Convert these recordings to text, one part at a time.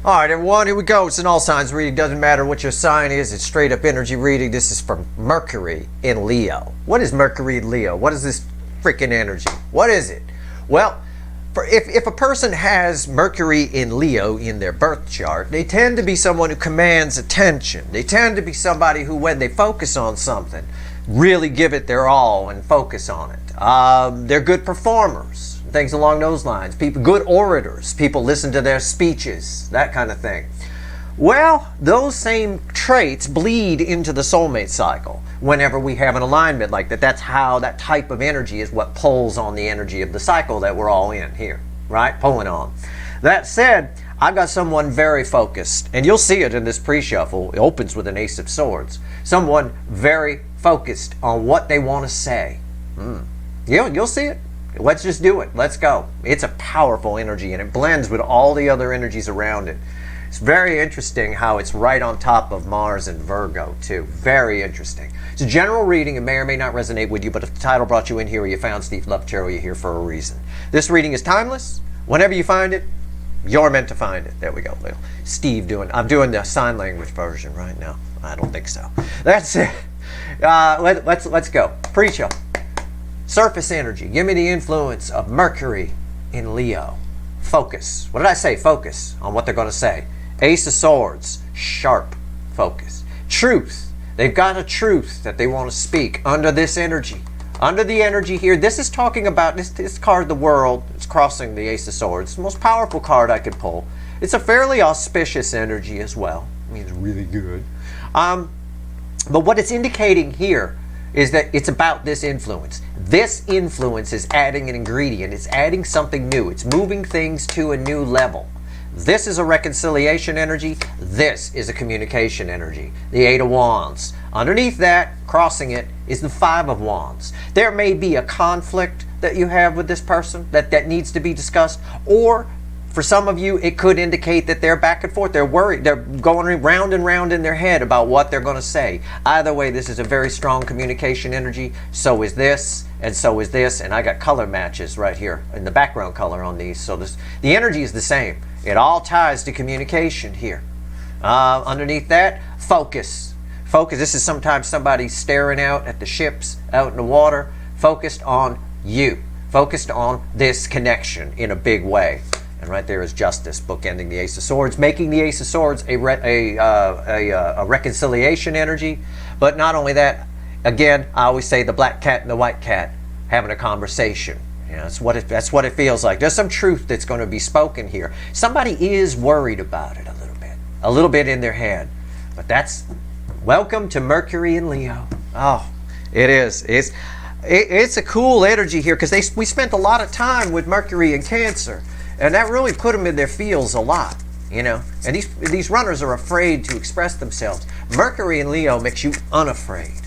All right, everyone, here we go. It's an all signs reading. Doesn't matter what your sign is. It's straight up energy reading. This is from Mercury in Leo. What is Mercury in Leo? What is this freaking energy? What is it? Well, if a person has Mercury in Leo in their birth chart, they tend to be someone who commands attention. They tend to be somebody who, when they focus on something, really give it their all and focus on it. They're good performers. Things along those lines. People, good orators. People listen to their speeches, that kind of thing. Well, those same traits bleed into the soulmate cycle whenever we have an alignment like that. That's how that type of energy is what pulls on the energy of the cycle that we're all in here, right? Pulling on. That said, I've got someone very focused, and you'll see it in this pre-shuffle. It opens with an Ace of Swords. Someone very focused on what they want to say. You'll see it. Let's just do it. Let's go. It's a powerful energy, and it blends with all the other energies around it. It's very interesting how it's right on top of Mars and Virgo, too. Very interesting. It's a general reading. It may or may not resonate with you, but if the title brought you in here or you found Steve Love Tarot, you're here for a reason. This reading is timeless. Whenever you find it, you're meant to find it. There we go. Steve I'm doing the sign language version right now. I don't think so. That's it. Let's go. Pre-show. Surface energy. Give me the influence of Mercury in Leo. Focus. What did I say? Focus on what they're going to say. Ace of Swords. Sharp focus. Truth. They've got a truth that they want to speak under this energy. Under the energy here, this is talking about this card, the World. It's crossing the Ace of Swords. It's the most powerful card I could pull. It's a fairly auspicious energy as well. It means really good. But what it's indicating here is that it's about this influence. This influence is adding an ingredient. It's adding something new. It's moving things to a new level. This is a reconciliation energy. This is a communication energy. The Eight of Wands. Underneath that, crossing it, is the Five of Wands. There may be a conflict that you have with this person that needs to be discussed, or for some of you, it could indicate that they're back and forth. They're worried. They're going round and round in their head about what they're going to say. Either way, this is a very strong communication energy. So is this, and so is this. And I got color matches right here in the background color on these. So the energy is the same. It all ties to communication here. Underneath that, focus. Focus. This is sometimes somebody staring out at the ships out in the water, focused on you, focused on this connection in a big way. And right there is Justice, bookending the Ace of Swords, making the Ace of Swords a reconciliation energy. But not only that, again, I always say the black cat and the white cat having a conversation. You know, that's what it feels like. There's some truth that's going to be spoken here. Somebody is worried about it a little bit in their head. But that's welcome to Mercury in Leo. Oh, it is. It's a cool energy here because we spent a lot of time with Mercury in Cancer. And that really put them in their feels a lot, you know. And these runners are afraid to express themselves. Mercury in Leo makes you unafraid,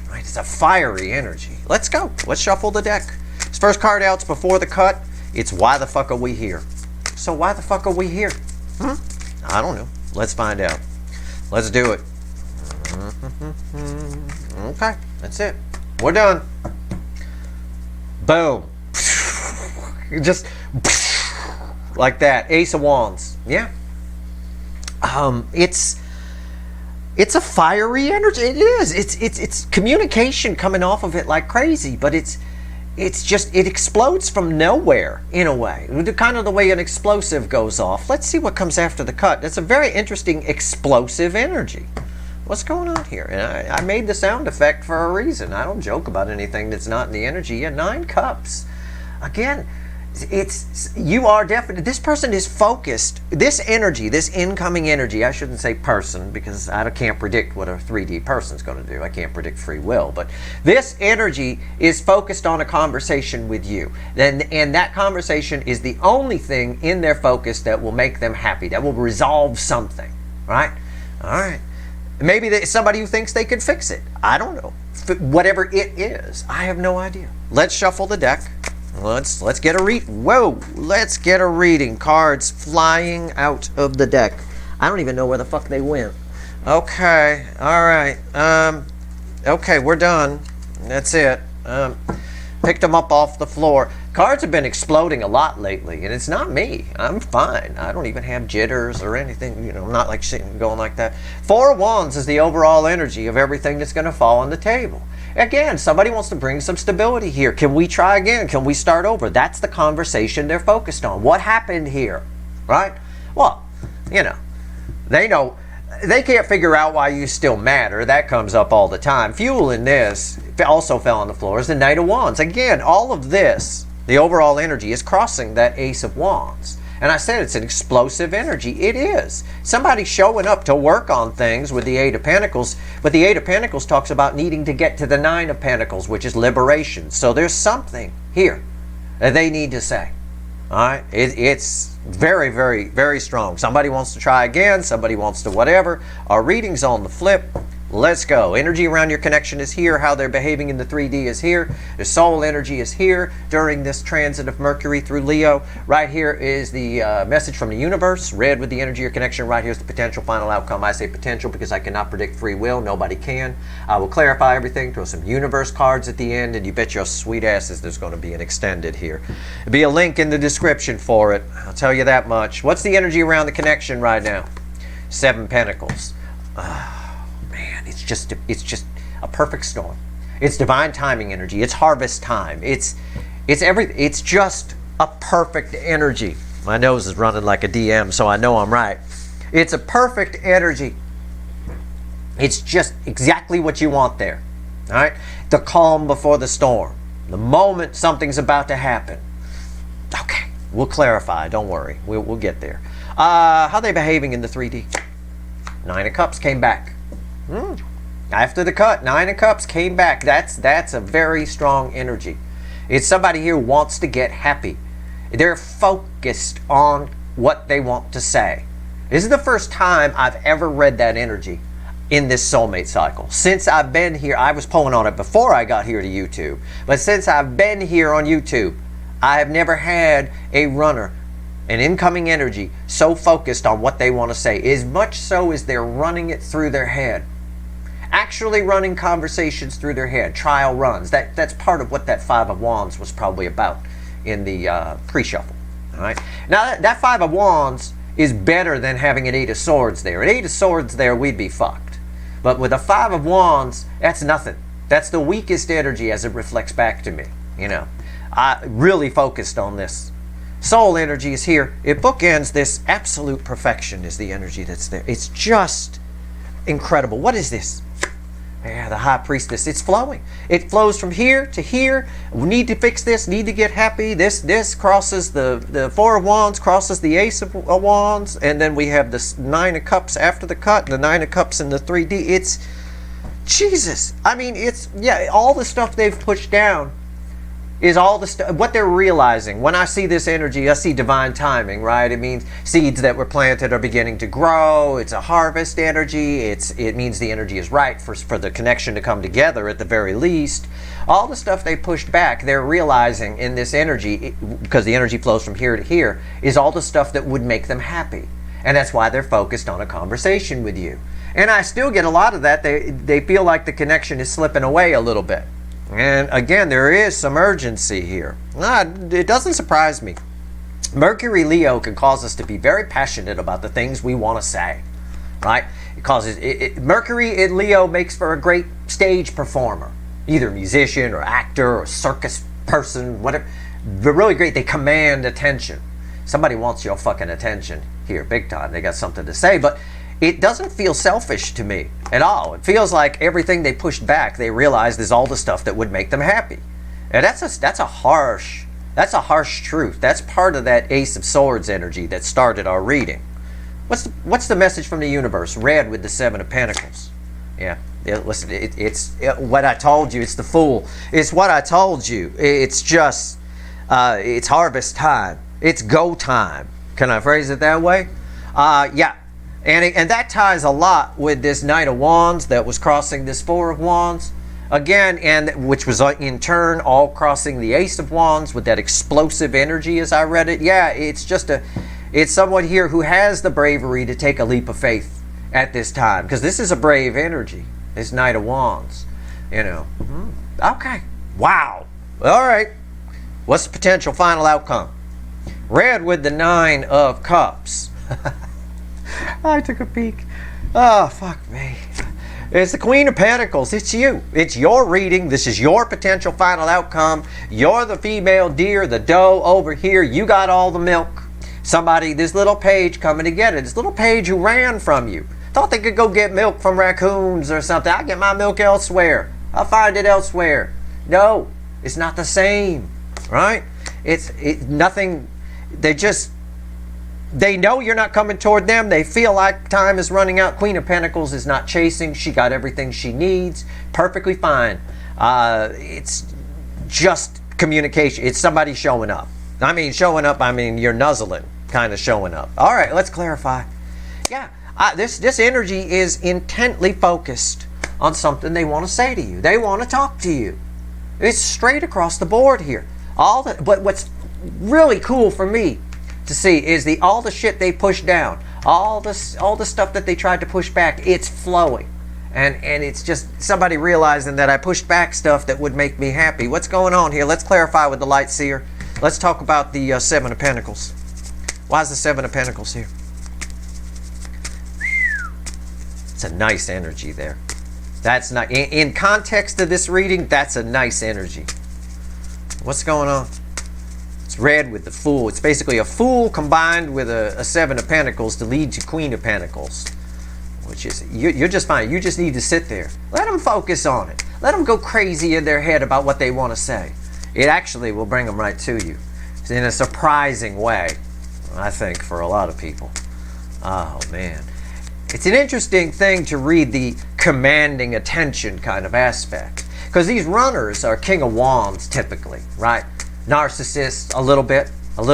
right? It's a fiery energy. Let's go. Let's shuffle the deck. This first card out's before the cut. It's Why the Fuck Are We Here? So why the fuck are we here? I don't know. Let's find out. Let's do it. Okay, that's it. We're done. Boom. Just like that. Ace of Wands. Yeah. It's a fiery energy. It is. It's communication coming off of it like crazy, but it explodes from nowhere in a way. Kind of the way an explosive goes off. Let's see what comes after the cut. That's a very interesting explosive energy. What's going on here? And I made the sound effect for a reason. I don't joke about anything that's not in the energy. Yeah, 9 cups. Again, you are definitely, this person is focused. This energy, this incoming energy, I shouldn't say person because I can't predict what a 3D person's going to do. I can't predict free will, but this energy is focused on a conversation with you. And that conversation is the only thing in their focus that will make them happy, that will resolve something, right? All right. Maybe somebody who thinks they could fix it. I don't know. Whatever it is, I have no idea. Let's shuffle the deck. Let's get a read. Whoa! Let's get a reading. Cards flying out of the deck. I don't even know where the fuck they went. Okay. All right. Okay, we're done. That's it. Picked them up off the floor. Cards have been exploding a lot lately, and it's not me. I'm fine. I don't even have jitters or anything. You know, I'm not like sitting going like that. Four of Wands is the overall energy of everything that's going to fall on the table. Again, somebody wants to bring some stability here. Can we try again? Can we start over? That's the conversation they're focused on. What happened here, right? Well, you know they can't figure out why you still matter. That comes up all the time. Fuel in this also fell on the floor is the Knight of Wands. Again, all of this, the overall energy is crossing that Ace of Wands. And I said it's an explosive energy. It is. Somebody showing up to work on things with the Eight of Pentacles, but the Eight of Pentacles talks about needing to get to the Nine of Pentacles, which is liberation. So there's something here that they need to say. All right? It's very, very, very strong. Somebody wants to try again. Somebody wants to whatever. Our reading's on the flip. Let's go. Energy around your connection is here. How they're behaving in the 3D is here. The soul energy is here during this transit of Mercury through Leo. Right here is the message from the universe. Red with the energy of your connection. Right here is the potential final outcome. I say potential because I cannot predict free will. Nobody can. I will clarify everything. Throw some universe cards at the end, and you bet your sweet asses there's going to be an extended here. There'll be a link in the description for it. I'll tell you that much. What's the energy around the connection right now? Seven Pentacles. Man, it's just a perfect storm. It's divine timing energy. It's harvest time. It's just a perfect energy. My nose is running like a DM, so I know I'm right. It's a perfect energy. It's just exactly what you want there. All right? The calm before the storm. The moment something's about to happen. Okay, we'll clarify. Don't worry. We'll get there. How are they behaving in the 3D? Nine of Cups came back. After the cut, Nine of Cups came back. That's a very strong energy. It's somebody here who wants to get happy. They're focused on what they want to say. This is the first time I've ever read that energy in this soulmate cycle. Since I've been here, I was pulling on it before I got here to YouTube, but since I've been here on YouTube, I have never had a runner, an incoming energy, so focused on what they want to say, as much so as they're running it through their head. Actually running conversations through their head, trial runs. That's part of what that Five of Wands was probably about in the pre-shuffle. All right. Now that Five of Wands is better than having an Eight of Swords there. An Eight of Swords there, we'd be fucked. But with a Five of Wands, that's nothing. That's the weakest energy as it reflects back to me. You know, I really focused on this. Soul energy is here. It bookends this. Absolute perfection is the energy that's there. It's just incredible. What is this? Yeah, the High Priestess. It's flowing. It flows from here to here. We need to fix this. Need to get happy. This crosses the Four of Wands, crosses the Ace of Wands, and then we have the Nine of Cups after the cut. The Nine of Cups in the 3D. It's Jesus. I mean, it's all the stuff they've pushed down is all the stuff, what they're realizing. When I see this energy, I see divine timing, right? It means seeds that were planted are beginning to grow. It's a harvest energy. It means the energy is right for the connection to come together at the very least. All the stuff they pushed back, they're realizing in this energy, because the energy flows from here to here, is all the stuff that would make them happy. And that's why they're focused on a conversation with you. And I still get a lot of that. They feel like the connection is slipping away a little bit. And again, there is some urgency here. It doesn't surprise me. Mercury Leo can cause us to be very passionate about the things we want to say, right? It causes Mercury in Leo makes for a great stage performer, either musician or actor or circus person, whatever. They're really great. They command attention. Somebody wants your fucking attention here, big time. They got something to say, but it doesn't feel selfish to me at all. It feels like everything they pushed back, they realized is all the stuff that would make them happy. And that's a harsh truth. That's part of that Ace of Swords energy that started our reading. What's the message from the universe? Red with the Seven of Pentacles. Yeah, listen, it's what I told you. It's the Fool. It's what I told you. It's just, it's harvest time. It's go time. Can I phrase it that way? Yeah. And that ties a lot with this Knight of Wands that was crossing this Four of Wands. Again, and which was in turn all crossing the Ace of Wands with that explosive energy as I read it. Yeah, it's someone here who has the bravery to take a leap of faith at this time. Because this is a brave energy, this Knight of Wands. You know. Okay. Wow. All right. What's the potential final outcome? Red with the 9 of Cups. I took a peek. Oh, fuck me. It's the Queen of Pentacles. It's you. It's your reading. This is your potential final outcome. You're the female deer, the doe over here. You got all the milk. Somebody, this little page coming to get it. This little page who ran from you. Thought they could go get milk from raccoons or something. I'll get my milk elsewhere. I'll find it elsewhere. No, it's not the same, right? It's nothing. They know you're not coming toward them. They feel like time is running out. Queen of Pentacles is not chasing. She got everything she needs. Perfectly fine. It's just communication. It's somebody showing up. I mean, showing up, I mean, you're nuzzling, kind of showing up. All right, let's clarify. Yeah, this energy is intently focused on something they want to say to you. They want to talk to you. It's straight across the board here. But what's really cool for me to see is all the shit they push down, all the stuff that they tried to push back. It's flowing, and it's just somebody realizing that I pushed back stuff that would make me happy. What's going on here? Let's clarify with the Light Seer. Let's talk about the 7 of Pentacles. Why is the 7 of Pentacles here? It's a nice energy there. That's not in context of this reading. That's a nice energy. What's going on? It's red with the Fool. It's basically a Fool combined with a 7 of Pentacles to lead to Queen of Pentacles, which is you're just fine. You just need to sit there. Let them focus on it. Let them go crazy in their head about what they want to say. It actually will bring them right to you in a surprising way, I think, for a lot of people. Oh, man. It's an interesting thing to read the commanding attention kind of aspect, because these runners are King of Wands typically, right? Narcissists, a little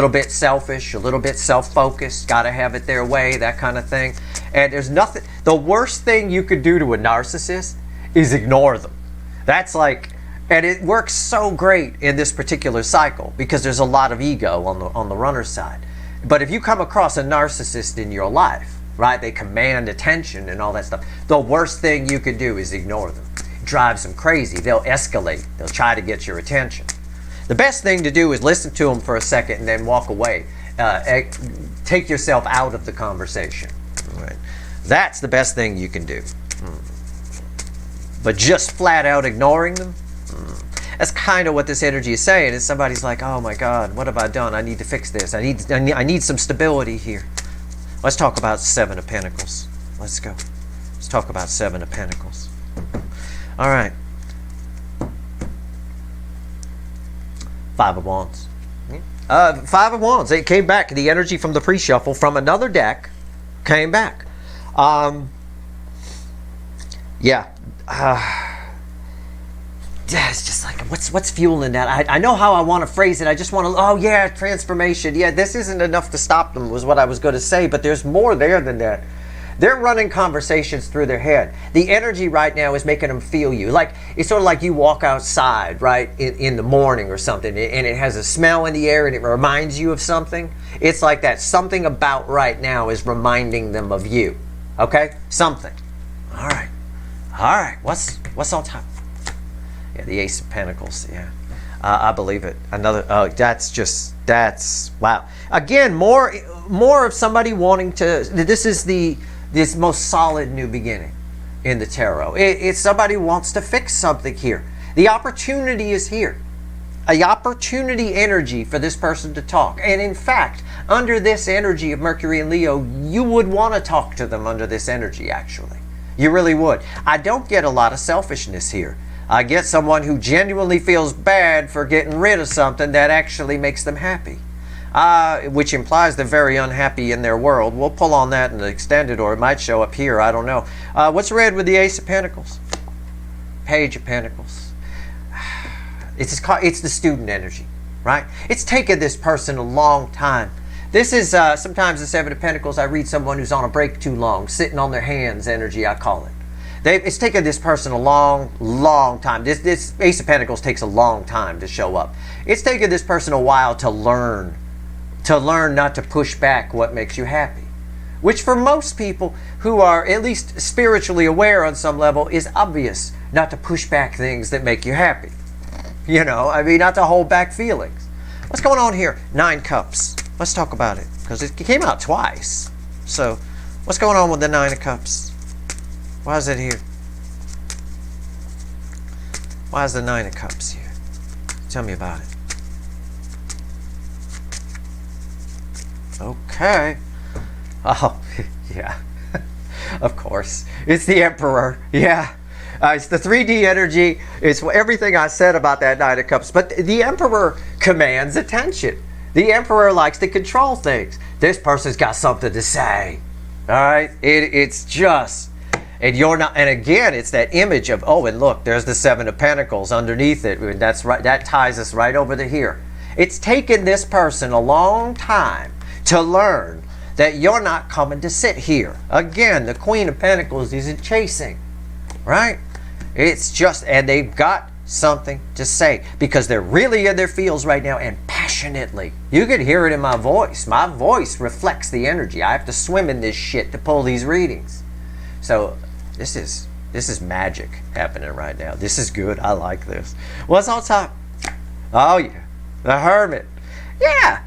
bit selfish, a little bit self-focused, got to have it their way, that kind of thing. And there's nothing, the worst thing you could do to a narcissist is ignore them. That's like, and it works so great in this particular cycle because there's a lot of ego on the runner side. But if you come across a narcissist in your life, right, they command attention and all that stuff, the worst thing you could do is ignore them. It drives them crazy. They'll escalate. They'll try to get your attention. The best thing to do is listen to them for a second and then walk away. Take yourself out of the conversation. Right? That's the best thing you can do. But just flat out ignoring them, that's kind of what this energy is saying. Is somebody's like, oh my God, what have I done? I need to fix this. I need some stability here. Let's talk about 7 of Pentacles. Let's go. Let's talk about 7 of Pentacles. All right. 5 of Wands. 5 of Wands. It came back. The energy from the pre-shuffle from another deck came back. Yeah. Yeah, it's just like, what's fueling that? I know how I want to phrase it. I just want to, oh yeah, transformation. Yeah, this isn't enough to stop them was what I was going to say, but there's more there than that. They're running conversations through their head. The energy right now is making them feel you. Like, it's sort of like you walk outside, right, in the morning or something, and it has a smell in the air and it reminds you of something. It's like that. Something about right now is reminding them of you. Okay? Something. All right. All right. What's on top? Yeah, the Ace of Pentacles, yeah. I believe it. Another, that's, wow. Again, more of somebody wanting to, this is this most solid new beginning in the tarot. It's somebody who wants to fix something here. The opportunity is here. An opportunity energy for this person to talk. And in fact, under this energy of Mercury and Leo, you would want to talk to them under this energy, actually. You really would. I don't get a lot of selfishness here. I get someone who genuinely feels bad for getting rid of something that actually makes them happy, which implies they're very unhappy in their world. We'll pull on that in the extended, or it might show up here. I don't know. What's red with the Ace of Pentacles? Page of Pentacles. It's the student energy, right? It's taken this person a long time. This is sometimes the 7 of Pentacles. I read someone who's on a break too long, sitting on their hands energy, I call it. It's taken this person a long time. This Ace of Pentacles takes a long time to show up. It's taken this person a while to learn not to push back what makes you happy. Which for most people who are at least spiritually aware on some level is obvious, not to push back things that make you happy. You know, I mean, not to hold back feelings. What's going on here? 9 Cups. Let's talk about it, because it came out twice. So, what's going on with the 9 of Cups? Why is it here? Why is the 9 of Cups here? Tell me about it. Okay. Oh, yeah. Of course. It's the Emperor. Yeah. It's the 3D energy. It's everything I said about that 9 of Cups. But the Emperor commands attention. The Emperor likes to control things. This person's got something to say. All right? It's just... And you're not, and again, it's that image of, oh, and look, there's the 7 of Pentacles underneath it. That's right. That ties us right over to here. It's taken this person a long time to learn that you're not coming to sit here. Again, the Queen of Pentacles isn't chasing, right? It's just, and they've got something to say because they're really in their feels right now and passionately. You can hear it in my voice. My voice reflects the energy. I have to swim in this shit to pull these readings. So this is magic happening right now. This is good. I like this. What's on top? Oh yeah, the Hermit. Yeah,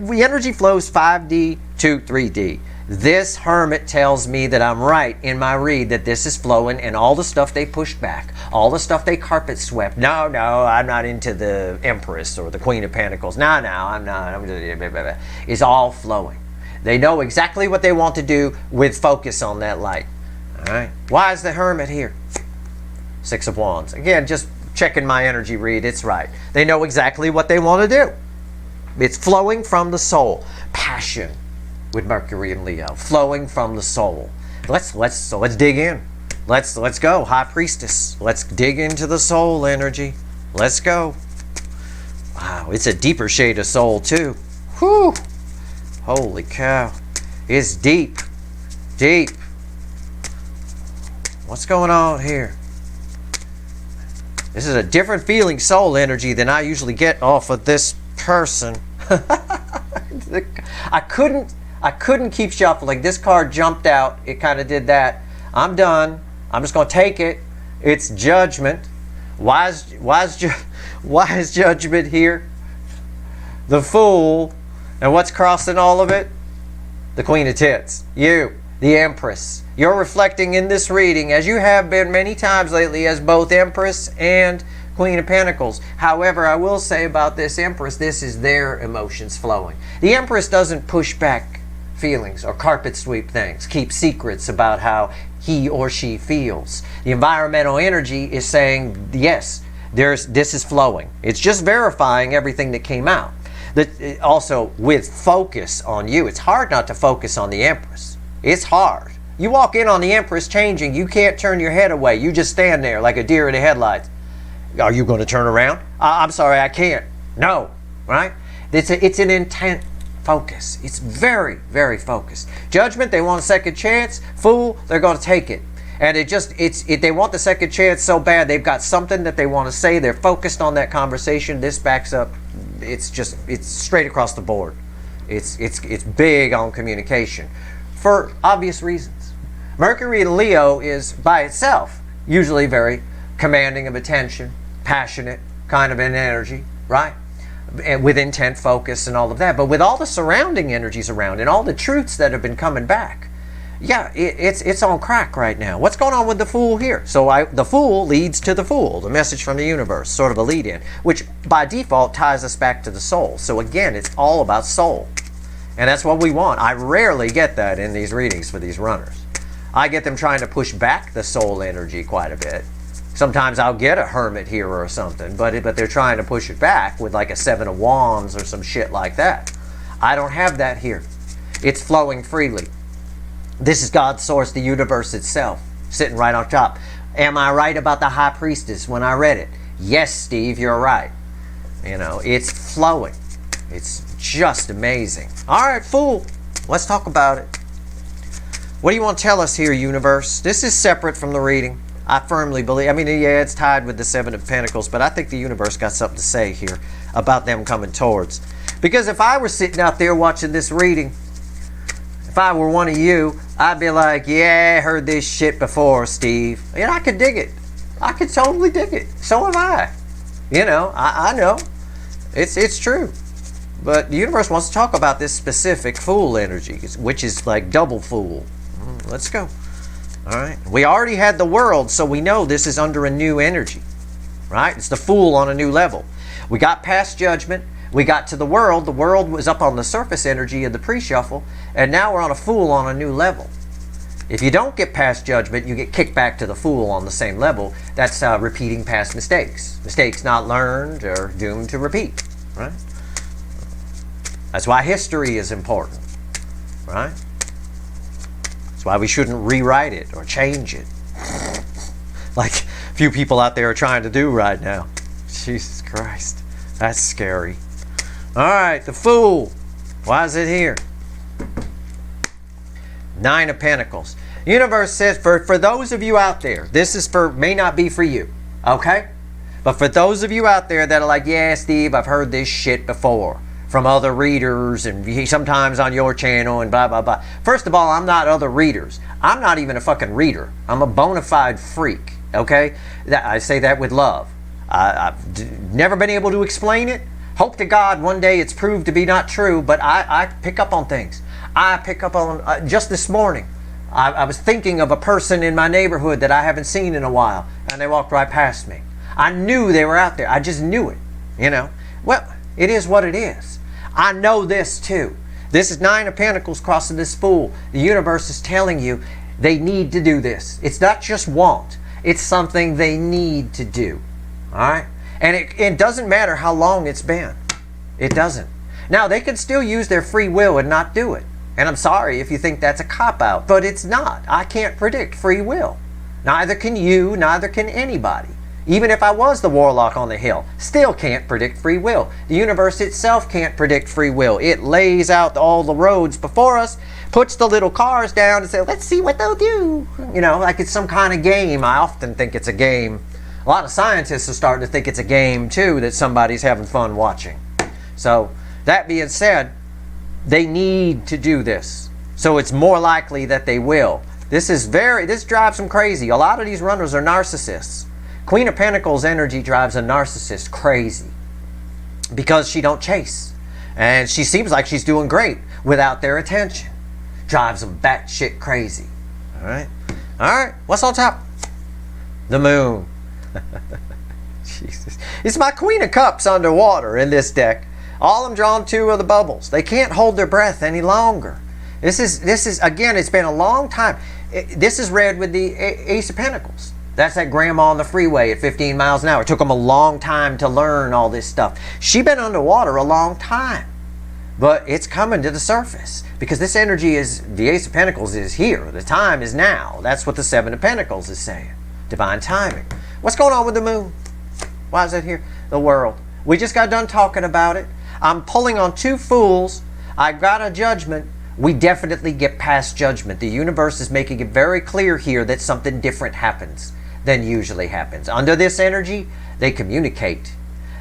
the energy flows 5D to 3D. This Hermit tells me that I'm right in my read, that this is flowing, and all the stuff they pushed back, all the stuff they carpet swept. No, I'm not into the Empress or the Queen of Pentacles. No, I'm not. It's all flowing. They know exactly what they want to do with focus on that light. All right. Why is the Hermit here? 6 of Wands. Again, just checking my energy read. It's right. They know exactly what they want to do. It's flowing from the soul. Passion with Mercury and Leo. Flowing from the soul. Let's dig in. Let's go. High Priestess. Let's dig into the soul energy. Let's go. Wow, it's a deeper shade of soul too. Whew. Holy cow. It's deep. Deep. What's going on here? This is a different feeling soul energy than I usually get off of this person. I couldn't keep shuffling. This card jumped out. It kind of did that. I'm done. I'm just going to take it. It's Judgment. Why is Judgment here? The Fool. And what's crossing all of it? The Queen of Tits. You, the Empress. You're reflecting in this reading, as you have been many times lately, as both Empress and Queen of Pentacles. However, I will say about this Empress, this is their emotions flowing. The Empress doesn't push back feelings or carpet sweep things, keep secrets about how he or she feels. The environmental energy is saying, yes, this is flowing. It's just verifying everything that came out. Also, with focus on you. It's hard not to focus on the Empress. It's hard. You walk in on the Empress changing, you can't turn your head away. You just stand there like a deer in the headlights. Are you going to turn around? I'm sorry, I can't. No, right? It's an intent focus. It's very, very focused. Judgment, they want a second chance. Fool, they're going to take it. And they want the second chance so bad, they've got something that they want to say. They're focused on that conversation. This backs up. It's straight across the board. It's big on communication for obvious reasons. Mercury in Leo is by itself usually very commanding of attention, passionate, kind of an energy, right? And with intent, focus, and all of that. But with all the surrounding energies around and all the truths that have been coming back, yeah, it's on crack right now. What's going on with the Fool here? So the Fool leads to the Fool, the message from the universe, sort of a lead-in, which by default ties us back to the soul. So again, it's all about soul. And that's what we want. I rarely get that in these readings for these runners. I get them trying to push back the soul energy quite a bit. Sometimes I'll get a Hermit here or something, but they're trying to push it back with like a 7 of Wands or some shit like that. I don't have that here. It's flowing freely. This is God's source, the universe itself, sitting right on top. Am I right about the High Priestess when I read it? Yes, Steve, you're right. You know, it's flowing. It's just amazing. All right, Fool, let's talk about it. What do you want to tell us here, universe? This is separate from the reading. I firmly believe, yeah, it's tied with the 7 of Pentacles, but I think the universe got something to say here about them coming towards. Because if I were sitting out there watching this reading, if I were one of you, I'd be like, yeah, I heard this shit before, Steve. And I could dig it. I could totally dig it. So have I. You know, I know. It's true. But the universe wants to talk about this specific fool energy, which is like double fool. Let's go. All right. We already had the world, so we know this is under a new energy. Right? It's the fool on a new level. We got past judgment. We got to the world. The world was up on the surface energy of the pre-shuffle. And now we're on a fool on a new level. If you don't get past judgment, you get kicked back to the fool on the same level. That's repeating past mistakes. Mistakes not learned are doomed to repeat. Right? That's why history is important. Right? That's why we shouldn't rewrite it or change it. Like a few people out there are trying to do right now. Jesus Christ. That's scary. All right, the fool. Why is it here? Nine of Pentacles. Universe says for those of you out there, this is may not be for you, okay? But for those of you out there that are like, yeah, Steve, I've heard this shit before from other readers and sometimes on your channel and blah, blah, blah. First of all, I'm not other readers. I'm not even a fucking reader. I'm a bona fide freak, okay? I say that with love. I've never been able to explain it. Hope to God one day it's proved to be not true, but I pick up on things. I pick up on, just this morning, I was thinking of a person in my neighborhood that I haven't seen in a while, and they walked right past me. I knew they were out there. I just knew it, you know. Well, it is what it is. I know this too. This is Nine of Pentacles crossing this fool. The universe is telling you they need to do this. It's not just want. It's something they need to do. All right? And it doesn't matter how long it's been. It doesn't. Now, they could still use their free will and not do it. And I'm sorry if you think that's a cop-out, but it's not. I can't predict free will. Neither can you, neither can anybody. Even if I was the warlock on the hill, still can't predict free will. The universe itself can't predict free will. It lays out all the roads before us, puts the little cars down and says, let's see what they'll do. You know, like it's some kind of game. I often think it's a game. A lot of scientists are starting to think it's a game too, that somebody's having fun watching. So, that being said, they need to do this. So it's more likely that they will. This drives them crazy. A lot of these runners are narcissists. Queen of Pentacles energy drives a narcissist crazy because she don't chase. And she seems like she's doing great without their attention. Drives them batshit crazy. All right? All right, what's on top? The moon. Jesus. It's my Queen of Cups underwater in this deck. All I'm drawn to are the bubbles. They can't hold their breath any longer. This is again, it's been a long time. This is read with the Ace of Pentacles. That's that grandma on the freeway at 15 miles an hour. It took them a long time to learn all this stuff. She's been underwater a long time. But it's coming to the surface. Because this energy is, the Ace of Pentacles is here. The time is now. That's what the Seven of Pentacles is saying. Divine timing. What's going on with the moon? Why is that here? The world. We just got done talking about it. I'm pulling on two fools. I got a judgment. We definitely get past judgment. The universe is making it very clear here that something different happens than usually happens. Under this energy, they communicate.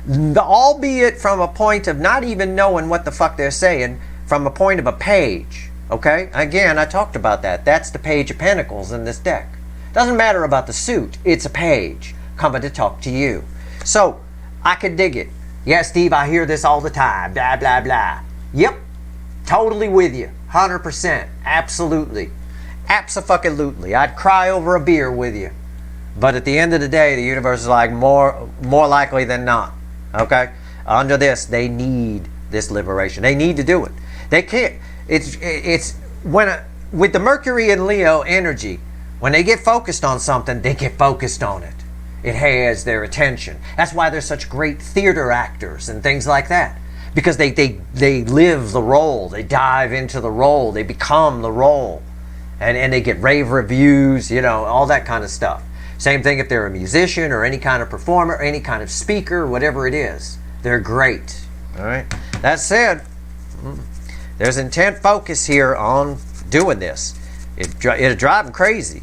Albeit from a point of not even knowing what the fuck they're saying, from a point of a page. Okay? Again, I talked about that. That's the Page of Pentacles in this deck. Doesn't matter about the suit. It's a page coming to talk to you. So, I could dig it. Yeah, Steve, I hear this all the time. Blah, blah, blah. Yep. Totally with you. 100%. Absolutely. Abso-fucking-lutely. I'd cry over a beer with you. But at the end of the day, the universe is like more likely than not. Okay? Under this, they need this liberation. They need to do it. They can't. It's when with the Mercury and Leo energy, when they get focused on something, they get focused on it. It has their attention. That's why they're such great theater actors and things like that. Because they live the role. They dive into the role. They become the role. And they get rave reviews, you know, all that kind of stuff. Same thing if they're a musician or any kind of performer, any kind of speaker, whatever it is. They're great. All right. That said, there's intent focus here on doing this. It'll drive them crazy.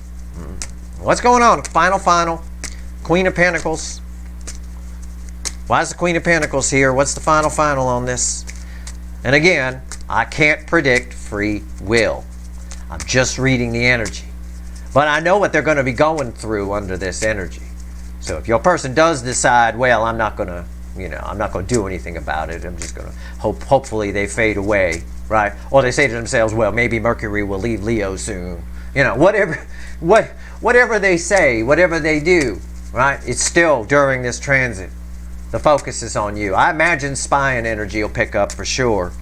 What's going on? Final. Queen of Pentacles. Why is the Queen of Pentacles here? What's the final on this? And again, I can't predict free will. I'm just reading the energy. But I know what they're going to be going through under this energy. So if your person does decide, well, I'm not going to You know, I'm not going to do anything about it. I'm just going to hopefully they fade away, right? Or they say to themselves, well, maybe Mercury will leave Leo soon. You know, whatever they say, whatever they do, right? It's still during this transit. The focus is on you. I imagine spying energy will pick up for sure.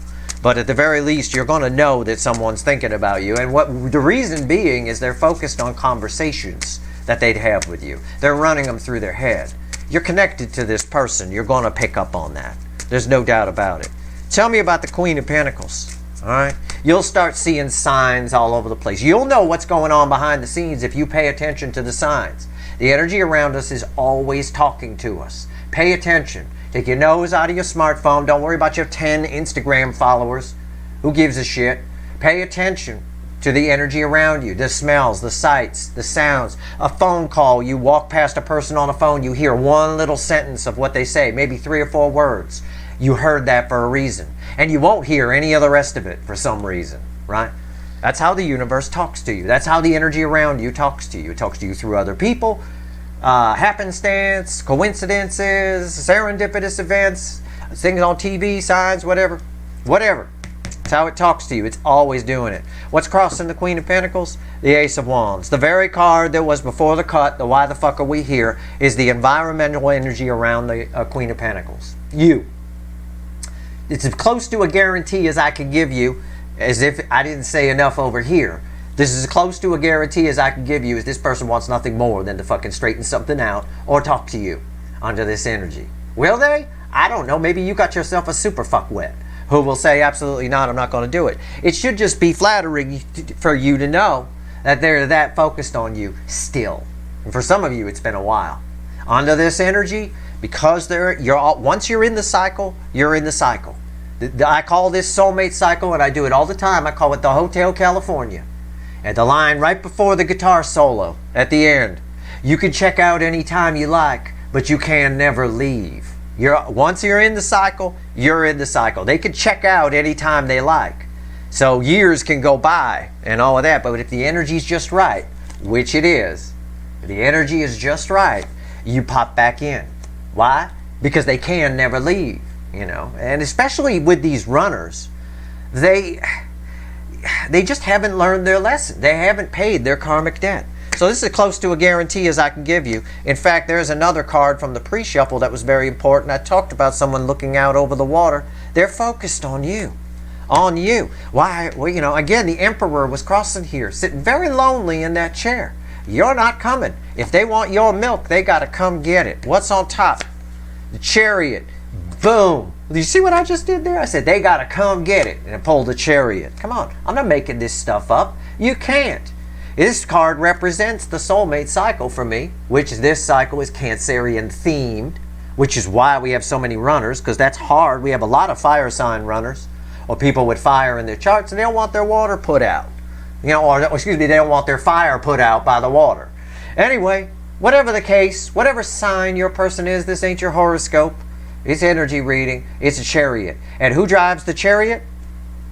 But at the very least, you're going to know that someone's thinking about you. And what the reason being is they're focused on conversations that they'd have with you. They're running them through their head. You're connected to this person. You're going to pick up on that. There's no doubt about it. Tell me about the Queen of Pentacles. All right? You'll start seeing signs all over the place. You'll know what's going on behind the scenes if you pay attention to the signs. The energy around us is always talking to us. Pay attention. Take your nose out of your smartphone. Don't worry about your 10 Instagram followers. Who gives a shit? Pay attention to the energy around you, the smells, the sights, the sounds. A phone call, you walk past a person on a phone, you hear one little sentence of what they say, maybe 3 or 4 words. You heard that for a reason. And you won't hear any of the rest of it for some reason, right? That's how the universe talks to you. That's how the energy around you talks to you. It talks to you through other people, happenstance, coincidences, serendipitous events, things on TV, signs, whatever. That's how it talks to you. It's always doing it. What's crossing the Queen of Pentacles? The Ace of Wands. The very card that was before the cut, the why the fuck are we here, is the environmental energy around the Queen of Pentacles. You. It's as close to a guarantee as I can give you, as if I didn't say enough over here. This is as close to a guarantee as I can give you, as this person wants nothing more than to fucking straighten something out or talk to you under this energy. Will they? I don't know. Maybe you got yourself a super fuck wet who will say, absolutely not, I'm not going to do it. It should just be flattering for you to know that they're that focused on you still. And for some of you, it's been a while. Under this energy, because once you're in the cycle, you're in the cycle. I call this soulmate cycle, and I do it all the time. I call it the Hotel California. And the line right before the guitar solo at the end. You can check out any time you like, but you can never leave. Once you're in the cycle, you're in the cycle. They can check out anytime they like. So years can go by and all of that, but if the energy's just right, which it is, if the energy is just right, you pop back in. Why? Because they can never leave, you know. And especially with these runners, they just haven't learned their lesson. They haven't paid their karmic debt. So this is as close to a guarantee as I can give you. In fact, there's another card from the pre-shuffle that was very important. I talked about someone looking out over the water. They're focused on you. On you. Why? Well, you know, again, the Emperor was crossing here, sitting very lonely in that chair. You're not coming. If they want your milk, they got to come get it. What's on top? The Chariot. Boom. You see what I just did there? I said, they got to come get it. And I pulled the Chariot. Come on. I'm not making this stuff up. You can't. This card represents the soulmate cycle for me, which this cycle is Cancerian themed, which is why we have so many runners, because that's hard. We have a lot of fire sign runners, or people with fire in their charts, and they don't want their water put out. You know, or excuse me, they don't want their fire put out by the water. Anyway, whatever the case, whatever sign your person is, this ain't your horoscope. It's energy reading. It's a Chariot. And who drives the Chariot?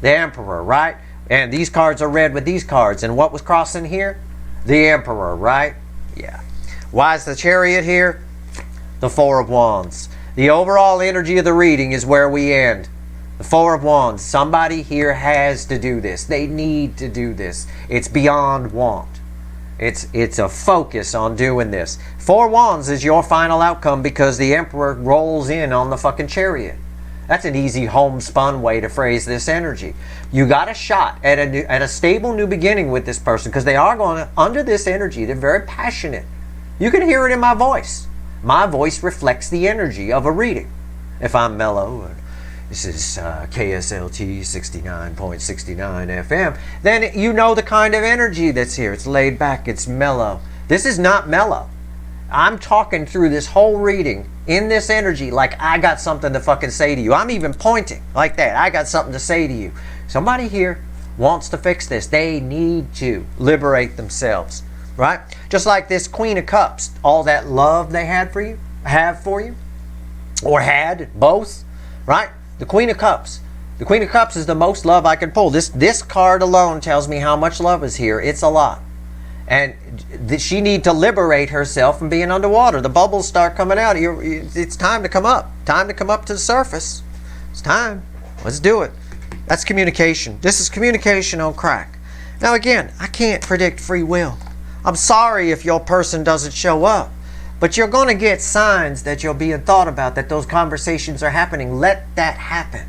The Emperor, right? And these cards are read with these cards. And what was crossing here? The Emperor, right? Yeah. Why is the Chariot here? The Four of Wands. The overall energy of the reading is where we end. The Four of Wands. Somebody here has to do this. They need to do this. It's beyond want. It's a focus on doing this. Four Wands is your final outcome because the Emperor rolls in on the fucking Chariot. That's an easy homespun way to phrase this energy. You got a shot at a stable new beginning with this person because they are going to, under this energy, they're very passionate. You can hear it in my voice. My voice reflects the energy of a reading. If I'm mellow, this is KSLT 69.69 FM, then you know the kind of energy that's here. It's laid back, it's mellow. This is not mellow. I'm talking through this whole reading in this energy like I got something to fucking say to you. I'm even pointing like that. I got something to say to you. Somebody here wants to fix this. They need to liberate themselves, right? Just like this Queen of Cups, all that love they have for you, or had, both, right? The Queen of Cups. The Queen of Cups is the most love I can pull. This card alone tells me how much love is here. It's a lot. And she need to liberate herself from being underwater. The bubbles start coming out. It's time to come up. Time to come up to the surface. It's time. Let's do it. That's communication. This is communication on crack. Now again, I can't predict free will. I'm sorry if your person doesn't show up. But you're going to get signs that you're being thought about, that those conversations are happening. Let that happen.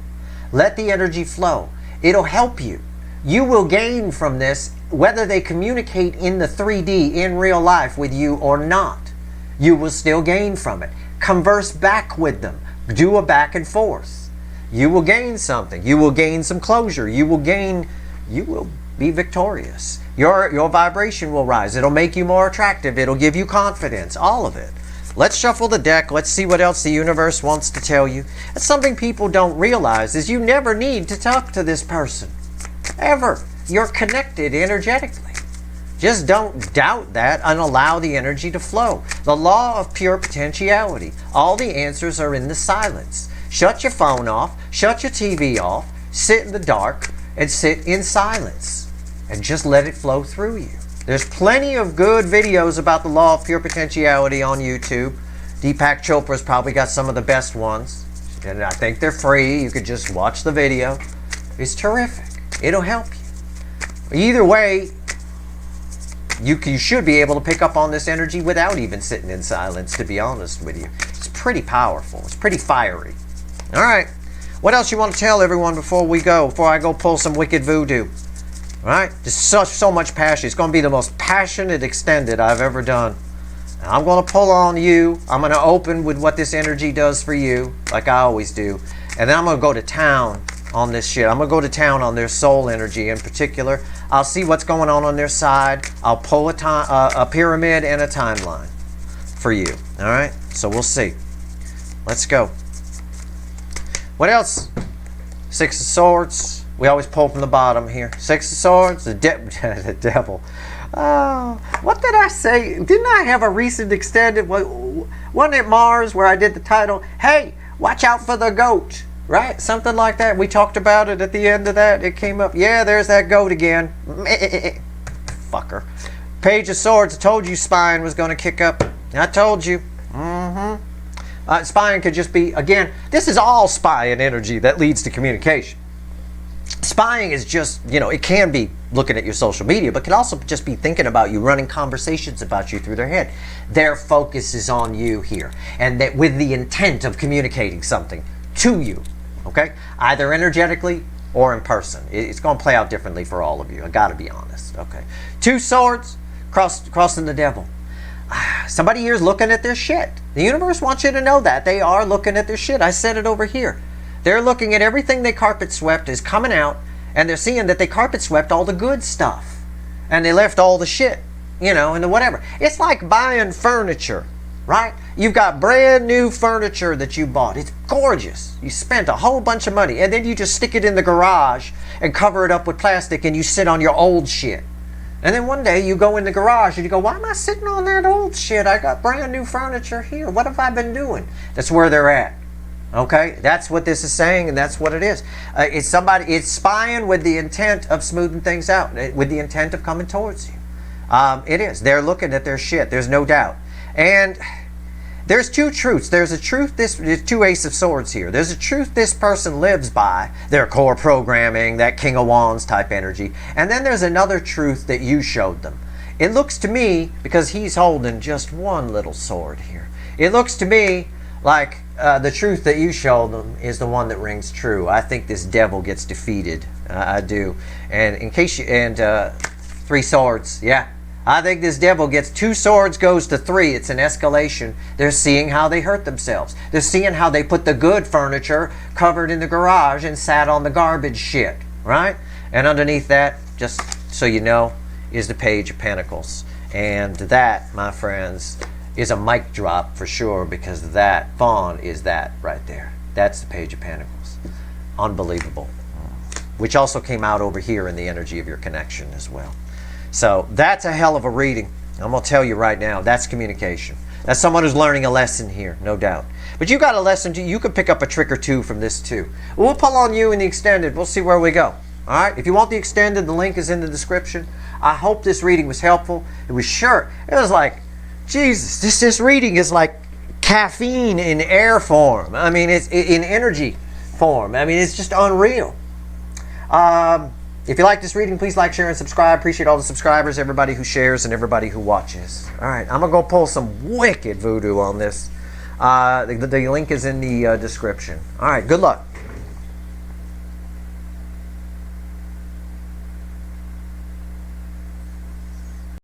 Let the energy flow. It'll help you. You will gain from this, whether they communicate in the 3D in real life with you or not. You will still gain from it. Converse back with them. Do a back and forth. You will gain something. You will gain some closure. You will be victorious. Your vibration will rise. It'll make you more attractive. It'll give you confidence. All of it. Let's shuffle the deck. Let's see what else the universe wants to tell you. That's something people don't realize, is you never need to talk to this person. Ever. You're connected energetically. Just don't doubt that and allow the energy to flow. The law of pure potentiality. All the answers are in the silence. Shut your phone off. Shut your TV off. Sit in the dark and sit in silence. And just let it flow through you. There's plenty of good videos about the law of pure potentiality on YouTube. Deepak Chopra's probably got some of the best ones. And I think they're free. You could just watch the video. It's terrific. It'll help you. Either way, you should be able to pick up on this energy without even sitting in silence, to be honest with you. It's pretty powerful. It's pretty fiery. All right. What else you want to tell everyone before I go pull some wicked voodoo? All right? Just so much passion. It's going to be the most passionate extended I've ever done. Now, I'm going to pull on you. I'm going to open with what this energy does for you, like I always do. And then I'm going to go to town on this shit. I'm going to go to town on their soul energy in particular. I'll see what's going on their side. I'll pull a pyramid and a timeline for you. All right? So we'll see. Let's go. What else? Six of Swords. We always pull from the bottom here. Six of Swords. The devil. Oh, what did I say? Didn't I have a recent extended? Wasn't it Mars where I did the title? Hey, watch out for the goat. Right? Something like that. We talked about it at the end of that. It came up. Yeah, there's that goat again. Fucker. Page of Swords. I told you spying was going to kick up. I told you. Spying could just be, again, this is all spying energy that leads to communication. Spying is just, it can be looking at your social media, but can also just be thinking about you, running conversations about you through their head. Their focus is on you here, and that with the intent of communicating something to you. Okay? Either energetically or in person. It's going to play out differently for all of you. I got to be honest. Okay. Two Swords, crossing the devil. Somebody here is looking at their shit. The universe wants you to know that. They are looking at their shit. I said it over here. They're looking at everything they carpet swept is coming out, and they're seeing that they carpet swept all the good stuff. And they left all the shit, and the whatever. It's like buying furniture, right? You've got brand new furniture that you bought. It's gorgeous. You spent a whole bunch of money, and then you just stick it in the garage and cover it up with plastic, and you sit on your old shit. And then one day you go in the garage and you go, why am I sitting on that old shit? I got brand new furniture here. What have I been doing? That's where they're at. Okay? That's what this is saying, and that's what it is. It's spying with the intent of smoothing things out, with the intent of coming towards you. It is. They're looking at their shit. There's no doubt. And there's two truths. There's a truth, there's two Ace of Swords here. There's a truth this person lives by, their core programming, that King of Wands type energy. And then there's another truth that you showed them. It looks to me, because he's holding just one little sword here, it looks to me like the truth that you showed them is the one that rings true. I think this devil gets defeated. I do. And Three Swords, yeah. I think this devil gets two swords, goes to three. It's an escalation. They're seeing how they hurt themselves. They're seeing how they put the good furniture covered in the garage and sat on the garbage shit, right? And underneath that, just so you know, is the Page of Pentacles. And that, my friends, is a mic drop for sure, because that fawn is that right there. That's the Page of Pentacles. Unbelievable. Which also came out over here in the energy of your connection as well. So that's a hell of a reading. I'm going to tell you right now, that's communication. That's someone who's learning a lesson here, no doubt. But you got a lesson too. You could pick up a trick or two from this too. We'll pull on you in the extended. We'll see where we go. All right. If you want the extended, the link is in the description. I hope this reading was helpful. It was short. It was like, Jesus, this reading is like caffeine in air form. I mean, it's in energy form. I mean, it's just unreal. If you like this reading, please like, share, and subscribe. Appreciate all the subscribers, everybody who shares, and everybody who watches. All right, I'm going to go pull some wicked voodoo on this. The link is in the description. All right, good luck.